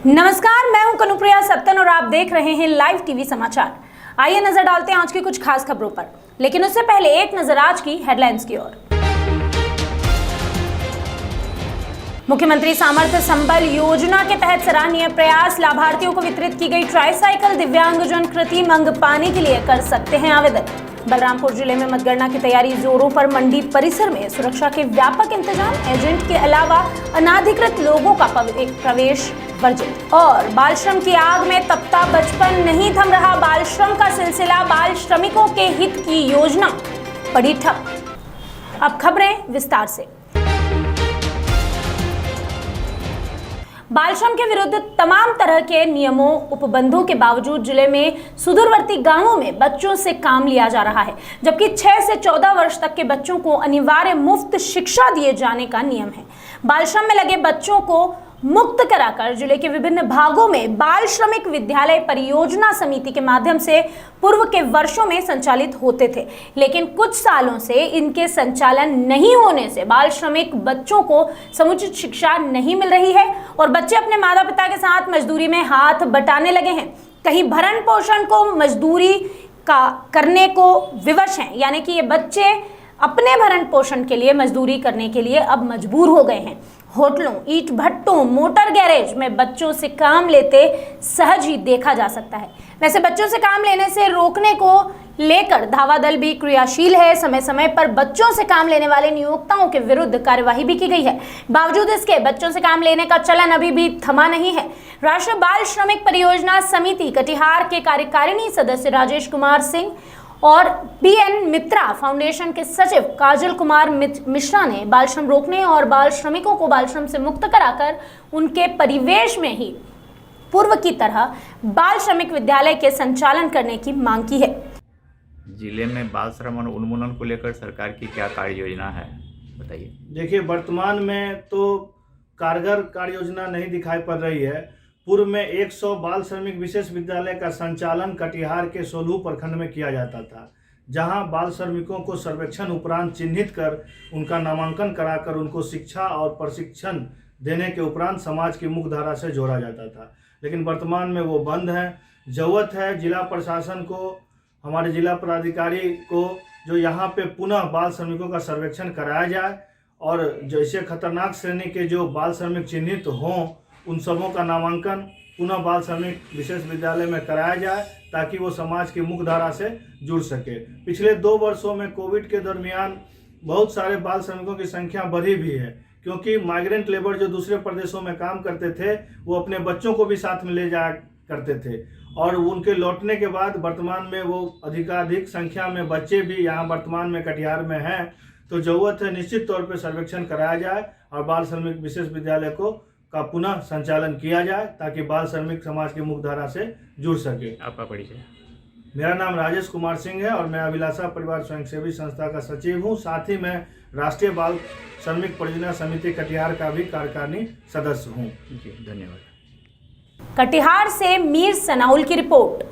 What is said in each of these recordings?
नमस्कार, मैं हूं कनुप्रिया सत्तन और आप देख रहे हैं लाइव टीवी समाचार। आइए नजर डालते हैं आज की कुछ खास खबरों पर, लेकिन उससे पहले एक नजर आज की हेडलाइंस की ओर। मुख्यमंत्री सामर्थ्य संबल योजना के तहत सराहनीय प्रयास, लाभार्थियों को वितरित की गई ट्राईसाइकिल, दिव्यांगजन कृति मंग पाने के लिए कर सकते हैं आवेदन। बलरामपुर जिले में मतगणना की तैयारी जोरों पर, मंडी परिसर में सुरक्षा के व्यापक इंतजाम, एजेंट के अलावा अनाधिकृत लोगों का प्रवेश वर्जित। और बाल श्रम की आग में तपता बचपन, नहीं थम रहा बाल श्रम का सिलसिला, बाल श्रमिकों के हित की योजना पड़ी ठप। अब खबरें विस्तार से। बाल श्रम के विरुद्ध तमाम तरह के नियमों उपबंधों के बावजूद जिले में सुदूरवर्ती गांवों में बच्चों से काम लिया जा रहा है, जबकि 6 से 14 वर्ष तक के बच्चों को अनिवार्य मुफ्त शिक्षा दिए जाने का नियम है। बाल श्रम में लगे बच्चों को मुक्त कराकर जिले के विभिन्न भागों में बाल श्रमिक विद्यालय परियोजना समिति के माध्यम से पूर्व के वर्षों में संचालित होते थे, लेकिन कुछ सालों से इनके संचालन नहीं होने से बाल श्रमिक बच्चों को समुचित शिक्षा नहीं मिल रही है और बच्चे अपने माता पिता के साथ मजदूरी में हाथ बटाने लगे हैं। कहीं भरण पोषण को मजदूरी का करने को विवश हैं, यानी कि ये बच्चे अपने भरण पोषण के लिए मजदूरी करने के लिए अब मजबूर हो गए हैं। होटलों, ईंट भट्टों, मोटर गैरेज में बच्चों से काम लेते सहज ही देखा जा सकता है। वैसे बच्चों से काम लेने से रोकने को लेकर धावा दल भी क्रियाशील है। समय समय पर बच्चों से काम लेने वाले नियोक्ताओं के विरुद्ध कार्यवाही भी की गई है। बावजूद इसके बच्चों से काम लेने का चलन अभी भी थमा नहीं है। राष्ट्रीय बाल श्रमिक परियोजना समिति कटिहार के कार्यकारिणी सदस्य राजेश कुमार सिंह और PN मित्रा फाउंडेशन के सचिव काजल कुमार मिश्रा ने बाल श्रम रोकने और बाल श्रमिकों को बाल श्रम से मुक्त कराकर उनके परिवेश में ही पूर्व की तरह बाल श्रमिक विद्यालय के संचालन करने की मांग की है। जिले में बाल श्रम और उन्मूलन को लेकर सरकार की क्या कार्य योजना है, बताइए। देखिए, वर्तमान में तो कारगर कार्य योजना नहीं दिखाई पड़ रही है। पूर्व में 100 बाल श्रमिक विशेष विद्यालय का संचालन कटिहार के सोलहू प्रखंड में किया जाता था, जहां बाल श्रमिकों को सर्वेक्षण उपरांत चिन्हित कर उनका नामांकन कराकर उनको शिक्षा और प्रशिक्षण देने के उपरांत समाज की मुख्य धारा से जोड़ा जाता था। लेकिन वर्तमान में वो बंद है। जरूरत है जिला प्रशासन को, हमारे जिला पदाधिकारी को, जो यहाँ पे पुनः बाल श्रमिकों का सर्वेक्षण कराया जाए और जैसे खतरनाक श्रेणी के जो बाल श्रमिक चिन्हित हों उन सबों का नामांकन पुनः बाल श्रमिक विशेष विद्यालय में कराया जाए ताकि वो समाज की मुख्य धारा से जुड़ सके। पिछले 2 वर्षों में कोविड के दरमियान बहुत सारे बाल श्रमिकों की संख्या बढ़ी भी है, क्योंकि माइग्रेंट लेबर जो दूसरे प्रदेशों में काम करते थे वो अपने बच्चों को भी साथ में ले जाया करते थे और उनके लौटने के बाद वर्तमान में वो अधिकाधिक संख्या में बच्चे भी यहाँ वर्तमान में कटिहार में हैं। तो जरूरत है निश्चित तौर पर सर्वेक्षण कराया जाए और बाल श्रमिक विशेष विद्यालय का पुनः संचालन किया जाए ताकि बाल श्रमिक समाज की मुख्य धारा से जुड़ सके। आपका परिचय? मेरा नाम राजेश कुमार सिंह है और मैं अभिलाषा परिवार स्वयंसेवी संस्था का सचिव हूं। साथ ही मैं राष्ट्रीय बाल श्रमिक परियोजना समिति कटिहार का भी कार्यकारिणी सदस्य हूं। जी, धन्यवाद। कटिहार से मीर सनाउल की रिपोर्ट।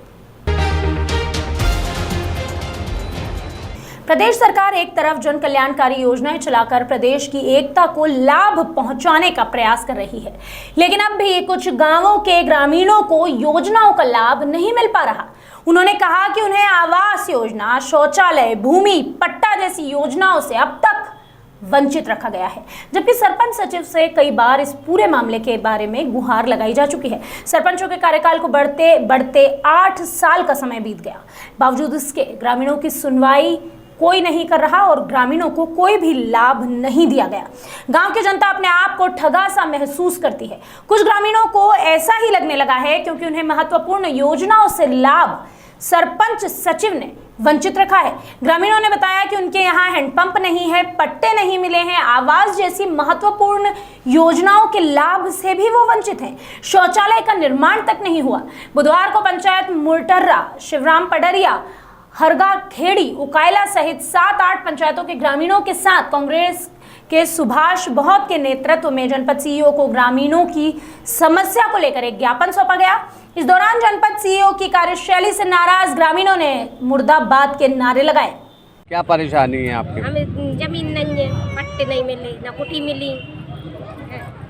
प्रदेश सरकार एक तरफ जन कल्याणकारी योजनाएं चलाकर प्रदेश की एकता को लाभ पहुंचाने का प्रयास कर रही है, लेकिन अब भी कुछ गांवों के ग्रामीणों को योजनाओं का लाभ नहीं मिल पा रहा। उन्होंने कहा कि उन्हें आवास योजना, शौचालय, भूमि पट्टा जैसी योजनाओं से अब तक वंचित रखा गया है, जबकि सरपंच सचिव से कई बार इस पूरे मामले के बारे में गुहार लगाई जा चुकी है। सरपंचों के कार्यकाल को बढ़ते बढ़ते 8 साल का समय बीत गया। बावजूद इसके ग्रामीणों की सुनवाई कोई नहीं कर रहा और ग्रामीणों को कोई भी लाभ नहीं दिया गया। गांव की जनता अपने आप को ठगा सा महसूस करती है। कुछ ग्रामीणों को ऐसा ही लगने लगा है क्योंकि उन्हें महत्वपूर्ण योजनाओं से लाभ सरपंच सचिव ने वंचित रखा है। ग्रामीणों ने बताया कि उनके यहाँ हैंडपंप नहीं है, पट्टे नहीं मिले हैं, आवास जैसी महत्वपूर्ण योजनाओं के लाभ से भी वो वंचित हैं। शौचालय का निर्माण तक नहीं हुआ। बुधवार को पंचायत मुर्टर्रा, शिवराम पडरिया, हरगा खेड़ी, उकायला सहित 7-8 पंचायतों के ग्रामीणों के साथ कांग्रेस के सुभाष बहुत के नेतृत्व में जनपद CEO को ग्रामीणों की समस्या को लेकर एक ज्ञापन सौंपा गया। इस दौरान जनपद CEO की कार्यशैली से नाराज ग्रामीणों ने मुर्दाबाद के नारे लगाए। क्या परेशानी है आपकी? हमें जमीन नहीं है, पट्टे नहीं मिले, ना कुटी मिली,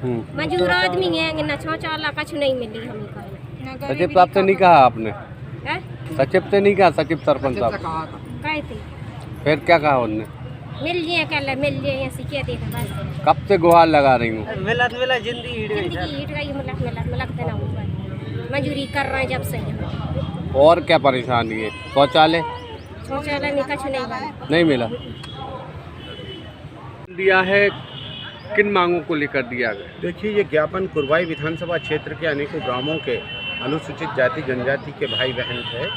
मजदूर आदमी है ना शौचालय कुछ नहीं मिली हमें कहीं। सचिव साहब से नहीं कहा आपने? हैं? सचिव से नहीं कहा? सचिव सरपंच साहब कहे थे फिर क्या कहा उनने? मिल जाए कल मिल जाए ऐसी क्या देते बस। कब से गुहार लगा रही हूँ? जिंदगी हिट गई मिलत देना हुआ। मजदूरी कर रहे हैं जब से यहाँ। और क्या परेशानी है? शौचालय शौचालय में कुछ नहीं बना। नहीं मिला। दिया है, किन मांगों को लेकर दिया गया? देखिए, ये ज्ञापन कुरवाई विधानसभा क्षेत्र के अनेकों ग्रामों के अनुसूचित जाति जनजाति के भाई बहन थे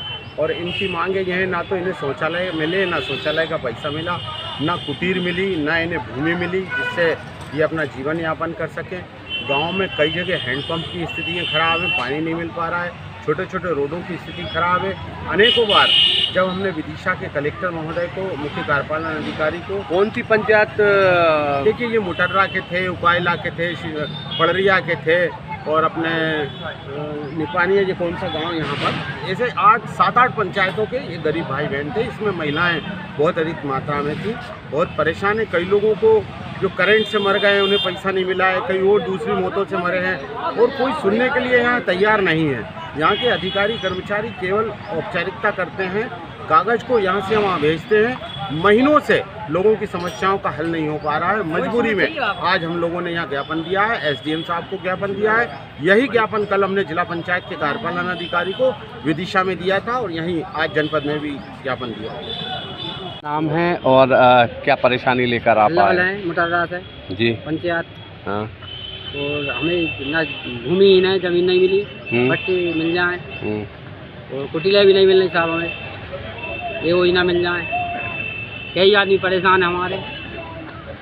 और इनकी मांगे यह है, ना तो इन्हें शौचालय मिले, ना शौचालय का पैसा मिला, ना कुटीर मिली, ना इन्हें भूमि मिली जिससे ये अपना जीवन यापन कर सकें। गांव में कई जगह हैंडपंप की स्थितियाँ खराब हैं, पानी नहीं मिल पा रहा है, छोटे छोटे रोडों की स्थिति खराब है। अनेकों बार जब हमने विदिशा के कलेक्टर महोदय को, मुख्य कार्यपालन अधिकारी को, कौन सी पंचायत? देखिए, ये मुटर्रा के थे, उकाइला के थे, पड़रिया के थे और अपने निपानिया, ये कौन सा गांव यहाँ पर, ऐसे 7-8 पंचायतों के ये गरीब भाई बहन थे। इसमें महिलाएं बहुत अधिक मात्रा में थी, बहुत परेशान है। कई लोगों को जो करंट से मर गए उन्हें पैसा नहीं मिला है, कई और दूसरी मौतों से मरे हैं और कोई सुनने के लिए यहाँ तैयार नहीं है। यहाँ के अधिकारी कर्मचारी केवल औपचारिकता करते हैं, कागज को यहाँ से वहाँ भेजते हैं। महीनों से लोगों की समस्याओं का हल नहीं हो पा रहा है। मजबूरी में आज हम लोगों ने यहाँ ज्ञापन दिया है, एसडीएम साहब को ज्ञापन दिया है। यही ज्ञापन कल हमने जिला पंचायत के कार्यपालन अधिकारी को विदिशा में दिया था और यहीं आज जनपद में भी ज्ञापन दिया। नाम है और क्या परेशानी लेकर आप आए हैं? मुटर्रा से जी पंचायत। हाँ। और हमें ना भूमि ही नहीं, जमीन नहीं मिली, पट्टी मिल जाए और कुटीले भी नहीं मिलने साहब, हमें ये योजना मिल जाए। कई आदमी परेशान है हमारे,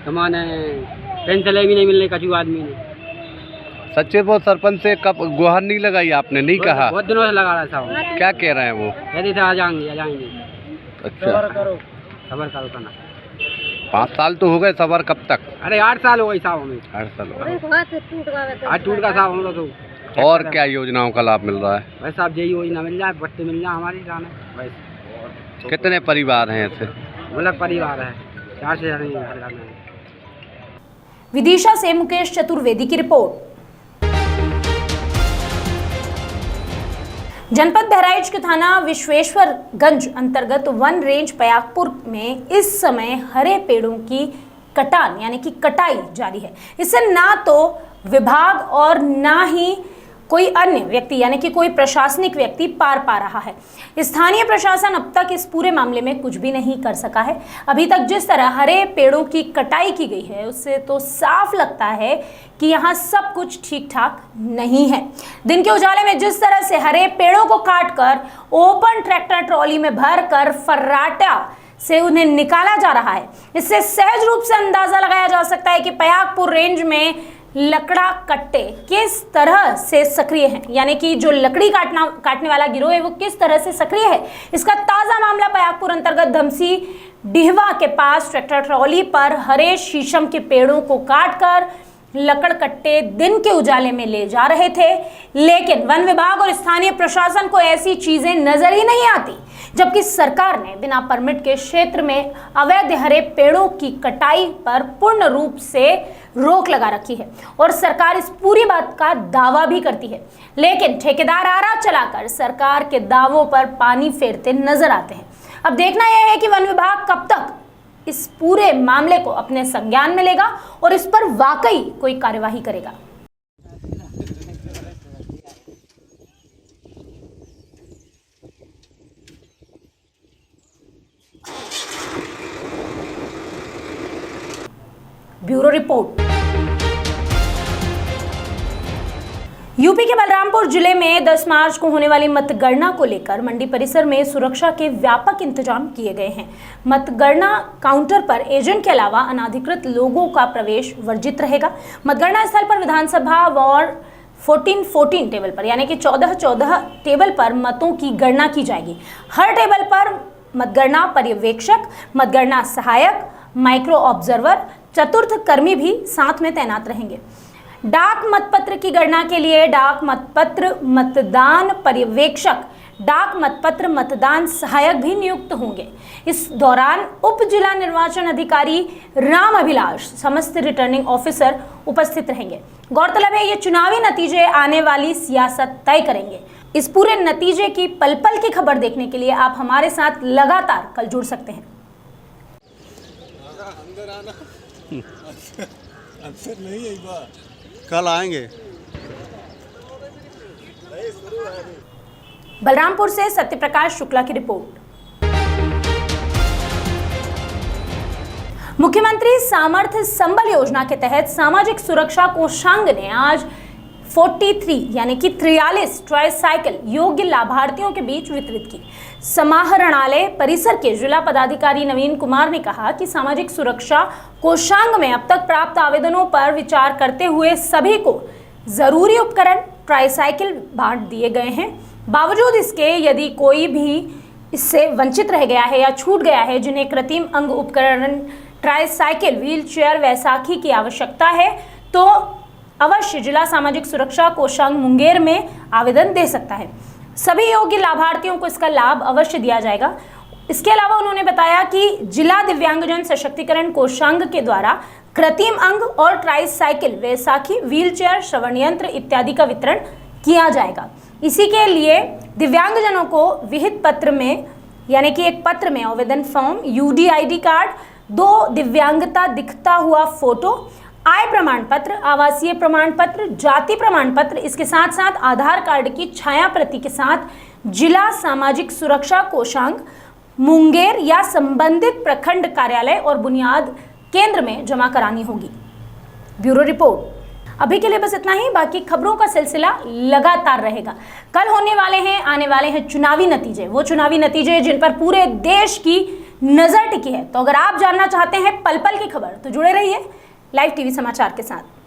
कमाने पेंशन भी नहीं मिलने कचू आदमी ने। सचिव और सरपंच से कब गुहार नहीं लगाई आपने? नहीं कहा? बहुत दिनों से लगा रहा साहब। क्या कह रहे हैं वो? कहते थे आ जाएंगे आ जाएंगे। अच्छा, सबर करो करना। 5 साल तो हो गए, सबर कब तक? अरे 8 साल हो गई साहब हमें। 8 साल हो गए। आज टूट का साहब हम लोग तो। और क्या योजनाओं का लाभ मिल रहा है? वैसे साहब यही योजना मिल जाए, पट्टी मिल जाए हमारी जाने बस। कितने परिवार हैं ऐसे? मतलब परिवार है 4 से ज़्यादा घर जाना है। विदिशा से मुकेश चतुर्वेदी की रिपोर्ट। जनपद बहराइच के थाना विश्वेश्वरगंज अंतर्गत वन रेंज पयागपुर में इस समय हरे पेड़ों की कटान यानी कि कटाई जारी है। इससे ना तो विभाग और ना ही कोई अन्य व्यक्ति यानी कि कोई प्रशासनिक व्यक्ति पार पा रहा है। स्थानीय प्रशासन अब तक इस पूरे मामले में कुछ भी नहीं कर सका है। अभी तक जिस तरह हरे पेड़ों की कटाई की गई है उससे तो साफ लगता है कि यहाँ सब कुछ ठीक ठाक नहीं है। दिन के उजाले में जिस तरह से हरे पेड़ों को काटकर ओपन ट्रैक्टर ट्रॉली में भरकर फर्राटा से उन्हें निकाला जा रहा है, इससे सहज रूप से अंदाजा लगाया जा सकता है कि पयागपुर रेंज में लकड़ा कट्टे किस तरह से सक्रिय हैं, यानी कि जो लकड़ी काटने वाला गिरोह है वो किस तरह से सक्रिय है। इसका ताज़ा मामला पयागपुर अंतर्गत धमसी डिहवा के पास ट्रैक्टर ट्रॉली पर हरे शीशम के पेड़ों को काटकर लकड़ कट्टे दिन के उजाले में ले जा रहे थे, लेकिन वन विभाग और स्थानीय प्रशासन को ऐसी चीजें नजर ही नहीं आती, जबकि सरकार ने बिना परमिट के क्षेत्र में अवैध हरे पेड़ों की कटाई पर पूर्ण रूप से रोक लगा रखी है और सरकार इस पूरी बात का दावा भी करती है, लेकिन ठेकेदार आरा चलाकर सरकार के दावों पर पानी फेरते नजर आते हैं। अब देखना यह है कि वन विभाग कब तक इस पूरे मामले को अपने संज्ञान में लेगा और इस पर वाकई कोई कार्यवाही करेगा। Bureau report. यूपी के बलरामपुर जिले में 10 मार्च को होने वाली मतगणना को लेकर मंडी परिसर में सुरक्षा के व्यापक इंतजाम किए गए हैं। मतगणना काउंटर पर एजेंट के अलावा अनाधिकृत लोगों का प्रवेश वर्जित रहेगा। मतगणना स्थल पर विधानसभा वार्ड 14-14 टेबल पर यानी कि 14-14 टेबल पर मतों की गणना की जाएगी। हर टेबल पर मतगणना पर्यवेक्षक, मतगणना सहायक, माइक्रो ऑब्जर्वर, चतुर्थ कर्मी भी साथ में तैनात रहेंगे। डाक मतपत्र की गणना के लिए डाक मतपत्र, मतदान पर्यवेक्षक, डाक मतपत्र मतदान सहायक भी नियुक्त होंगे। इस दौरान उप जिला निर्वाचन अधिकारी राम अभिलाष, समस्त रिटर्निंग ऑफिसर उपस्थित रहेंगे। गौरतलब है ये चुनावी नतीजे आने वाली सियासत तय करेंगे। इस पूरे नतीजे की पल पल की खबर देखने के लिए आप हमारे साथ लगातार कल जुड़ सकते हैं। कल आएंगे। बलरामपुर से सत्यप्रकाश शुक्ला की रिपोर्ट। मुख्यमंत्री सामर्थ्य संबल योजना के तहत सामाजिक सुरक्षा कोषांग ने आज 43 यानी कि 43 ट्राईसाइकिल योग्य लाभार्थियों के बीच वितरित की। समाहरणालय परिसर के जिला पदाधिकारी नवीन कुमार ने कहा कि सामाजिक सुरक्षा कोषांग में अब तक प्राप्त आवेदनों पर विचार करते हुए सभी को जरूरी उपकरण ट्राईसाइकिल बांट दिए गए हैं। बावजूद इसके यदि कोई भी इससे वंचित रह गया है या छूट गया है, जिन्हें कृत्रिम अंग उपकरण ट्राईसाइकिल व्हीलचेयर वैसाखी की आवश्यकता है, तो अवश्य जिला सामाजिक सुरक्षा कोषांग मुंगेर में आवेदन दे सकता है। सभी योग्य लाभार्थियों को इसका लाभ अवश्य दिया जाएगा। इसके अलावा उन्होंने बताया कि जिला दिव्यांगजन सशक्तिकरण कोषांग के द्वारा कृत्रिम अंग और ट्राईसाइकिल वैसाखी व्हीलचेयर श्रवण यंत्र इत्यादि का वितरण किया जाएगा। इसी के लिए दिव्यांगजनों को विहित पत्र में यानी कि एक पत्र में आवेदन फॉर्म, UDID कार्ड, 2 दिव्यांगता दिखता हुआ फोटो, आय प्रमाण पत्र, आवासीय प्रमाण पत्र, जाति प्रमाण पत्र, इसके साथ साथ आधार कार्ड की छाया प्रति के साथ जिला सामाजिक सुरक्षा कोषांग मुंगेर या संबंधित प्रखंड कार्यालय और बुनियाद केंद्र में जमा करानी होगी। Bureau report. अभी के लिए बस इतना ही, बाकी खबरों का सिलसिला लगातार रहेगा। कल होने वाले हैं, आने वाले हैं चुनावी नतीजे, वो चुनावी नतीजे जिन पर पूरे देश की नजर टिकी है। तो अगर आप जानना चाहते हैं पल पल की खबर तो जुड़े रहिए लाइव टीवी समाचार के साथ।